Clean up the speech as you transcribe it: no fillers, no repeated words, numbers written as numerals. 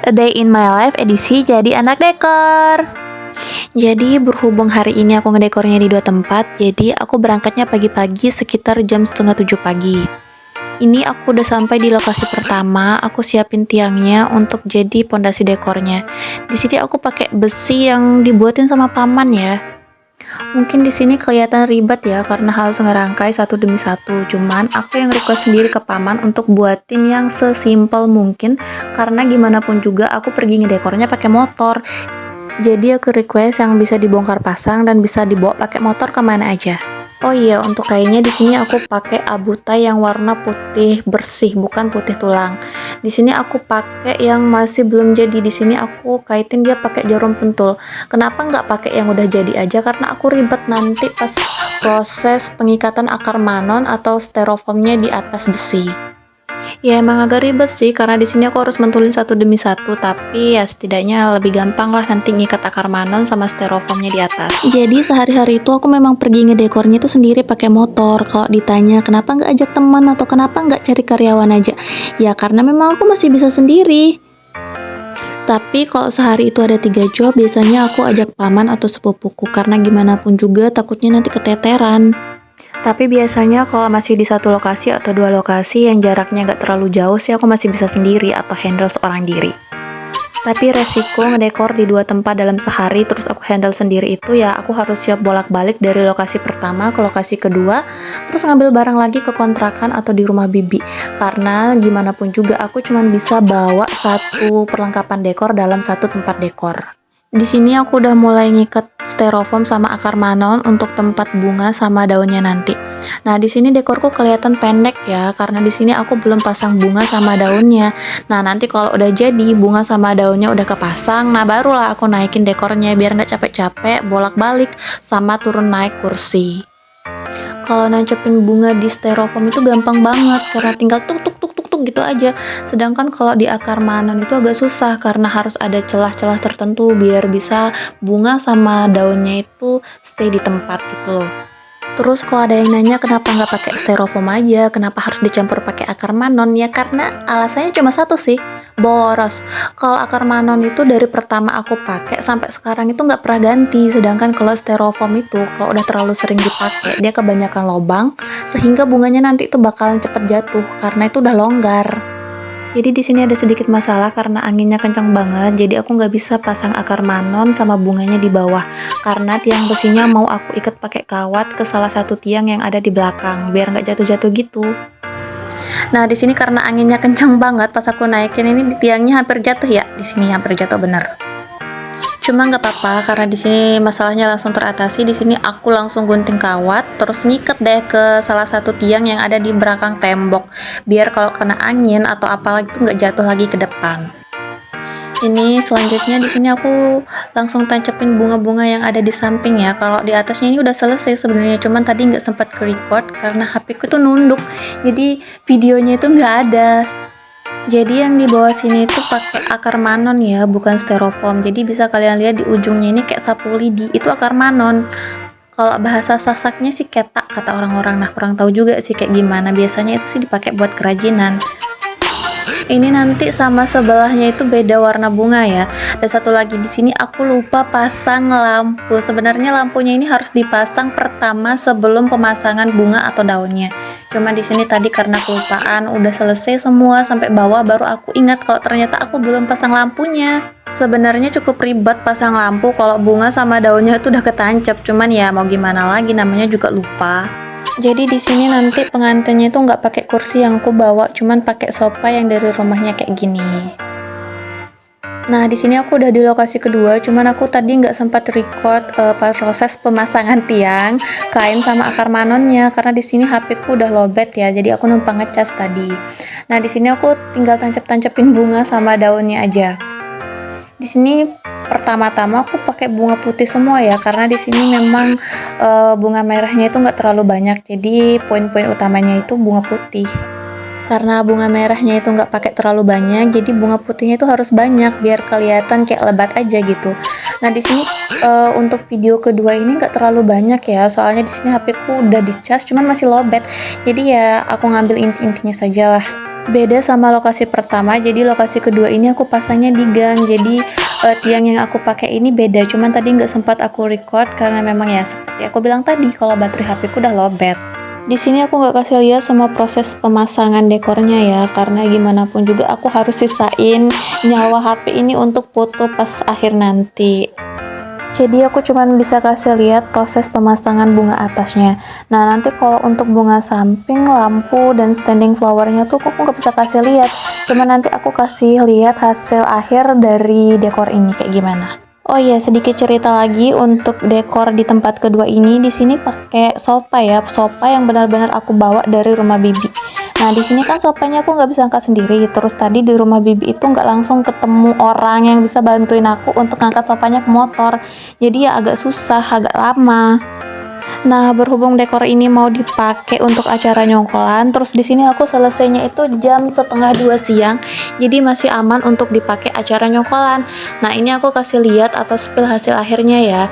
A Day in My Life edisi Jadi Anak Dekor. Jadi berhubung hari ini aku ngedekornya di dua tempat, jadi aku berangkatnya pagi-pagi sekitar jam setengah 7 pagi. Ini aku udah sampai di lokasi pertama, aku siapin tiangnya untuk jadi pondasi dekornya. Di sini aku pakai besi yang dibuatin sama paman ya. Mungkin di sini kelihatan ribet ya karena harus ngerangkai satu demi satu. Cuman aku yang request sendiri ke paman untuk buatin yang sesimpel mungkin karena gimana pun juga aku pergi ngedekornya pakai motor. Jadi aku request yang bisa dibongkar pasang dan bisa dibawa pakai motor kemana aja. Oh iya, untuk kayaknya di sini aku pakai abutai yang warna putih bersih, bukan putih tulang. Di sini aku pakai yang masih belum jadi. Di sini aku kaitin dia pakai jarum pentul. Kenapa nggak pakai yang udah jadi aja? Karena aku ribet nanti pas proses pengikatan akar manon atau styrofoamnya di atas besi. Ya emang agak ribet sih karena di sini aku harus mentulin satu demi satu, tapi ya setidaknya lebih gampang lah nanti ngikat akar manon sama styrofoamnya di atas. Jadi sehari-hari itu aku memang pergi ngedekornya itu sendiri pakai motor. Kalau ditanya kenapa nggak ajak teman atau kenapa nggak cari karyawan aja, ya karena memang aku masih bisa sendiri. Tapi kalau sehari itu ada 3 job, biasanya aku ajak paman atau sepupuku karena gimana pun juga takutnya nanti keteteran. Tapi biasanya kalau masih di satu lokasi atau dua lokasi yang jaraknya nggak terlalu jauh sih aku masih bisa sendiri atau handle seorang diri. Tapi resiko ngedekor di dua tempat dalam sehari terus aku handle sendiri itu ya aku harus siap bolak-balik dari lokasi pertama ke lokasi kedua, terus ngambil barang lagi ke kontrakan atau di rumah bibi. Karena gimana pun juga aku cuman bisa bawa satu perlengkapan dekor dalam satu tempat dekor. Di sini aku udah mulai ngikat styrofoam sama akar manon untuk tempat bunga sama daunnya nanti. Nah, di sini dekorku kelihatan pendek ya, karena di sini aku belum pasang bunga sama daunnya. Nah, nanti kalau udah jadi bunga sama daunnya udah kepasang, nah barulah aku naikin dekornya biar nggak capek-capek bolak-balik sama turun naik kursi. Kalau nancepin bunga di styrofoam itu gampang banget karena tinggal tuk tuk tuk tuk tuk gitu aja. Sedangkan kalau di akar manon itu agak susah karena harus ada celah-celah tertentu biar bisa bunga sama daunnya itu stay di tempat gitu loh. Terus kalau ada yang nanya kenapa nggak pakai styrofoam aja, kenapa harus dicampur pakai akar manon, ya karena alasannya cuma satu sih, boros. Kalau akar manon itu dari pertama aku pakai sampai sekarang itu nggak pernah ganti, sedangkan kalau styrofoam itu kalau udah terlalu sering dipakai dia kebanyakan lobang sehingga bunganya nanti itu bakalan cepet jatuh karena itu udah longgar. Jadi di sini ada sedikit masalah karena anginnya kencang banget, jadi aku nggak bisa pasang akar manon sama bunganya di bawah karena tiang besinya mau aku ikat pakai kawat ke salah satu tiang yang ada di belakang biar nggak jatuh-jatuh gitu. Nah di sini karena anginnya kencang banget pas aku naikin ini tiangnya hampir jatuh ya, di sini hampir jatuh bener. Cuma nggak apa-apa karena di sini masalahnya langsung teratasi. Di sini aku langsung gunting kawat terus ngiket deh ke salah satu tiang yang ada di belakang tembok biar kalau kena angin atau apalagi itu nggak jatuh lagi ke depan. Ini selanjutnya di sini aku langsung tancepin bunga-bunga yang ada di samping ya. Kalau di atasnya ini udah selesai sebenarnya, cuman tadi nggak sempat ke record karena HP ku tuh nunduk jadi videonya itu nggak ada. Jadi yang di bawah sini itu pakai akar manon ya, bukan styrofoam. Jadi bisa kalian lihat di ujungnya ini kayak sapu lidi, itu akar manon. Kalau bahasa Sasaknya sih ketak kata orang-orang. Nah, kurang tahu juga sih kayak gimana. Biasanya itu sih dipakai buat kerajinan. Ini nanti sama sebelahnya itu beda warna bunga ya. Dan satu lagi di sini aku lupa pasang lampu. Sebenarnya lampunya ini harus dipasang pertama sebelum pemasangan bunga atau daunnya. Cuma di sini tadi karena kelupaan udah selesai semua sampai bawah baru aku ingat kalau ternyata aku belum pasang lampunya. Sebenarnya cukup ribet pasang lampu kalau bunga sama daunnya itu udah ketancap. Cuman ya mau gimana lagi namanya juga lupa. Jadi di sini nanti pengantinnya itu nggak pakai kursi yang aku bawa, cuman pakai sofa yang dari rumahnya kayak gini. Nah di sini aku udah di lokasi kedua, cuman aku tadi nggak sempat record pas proses pemasangan tiang, kain sama akar manonnya karena di sini HP ku udah lowbat ya, jadi aku numpang ngecas tadi. Nah di sini aku tinggal tancap-tancapin bunga sama daunnya aja. Di sini pertama-tama aku pakai bunga putih semua ya karena di sini memang bunga merahnya itu nggak terlalu banyak, jadi poin-poin utamanya itu bunga putih. Karena bunga merahnya itu nggak pakai terlalu banyak, jadi bunga putihnya itu harus banyak biar kelihatan kayak lebat aja gitu. Nah di sini untuk video kedua ini nggak terlalu banyak ya, soalnya di sini HP ku udah dicas, cuman masih lowbat. Jadi ya aku ngambil inti-intinya saja lah. Beda sama lokasi pertama, jadi lokasi kedua ini aku pasangnya di gang. Jadi tiang yang aku pakai ini beda, cuman tadi nggak sempat aku record karena memang ya seperti aku bilang tadi kalau baterai HP ku udah lowbat. Di sini aku nggak kasih lihat semua proses pemasangan dekornya ya, karena gimana pun juga aku harus sisain nyawa HP ini untuk foto pas akhir nanti. Jadi aku cuman bisa kasih lihat proses pemasangan bunga atasnya. Nah nanti kalau untuk bunga samping, lampu, dan standing flowernya tuh aku nggak bisa kasih lihat. Cuman nanti aku kasih lihat hasil akhir dari dekor ini kayak gimana. Oh iya, sedikit cerita lagi untuk dekor di tempat kedua ini. Di sini pakai sofa ya, sofa yang benar-benar aku bawa dari rumah bibi. Nah, di sini kan sofanya aku nggak bisa angkat sendiri. Terus tadi di rumah bibi itu nggak langsung ketemu orang yang bisa bantuin aku untuk ngangkat sofanya ke motor. Jadi ya agak susah, agak lama. Nah, berhubung dekor ini mau dipakai untuk acara nyongkolan, terus di sini aku selesainya itu jam setengah 2 siang, jadi masih aman untuk dipakai acara nyongkolan. Nah, ini aku kasih lihat atau spill hasil akhirnya ya.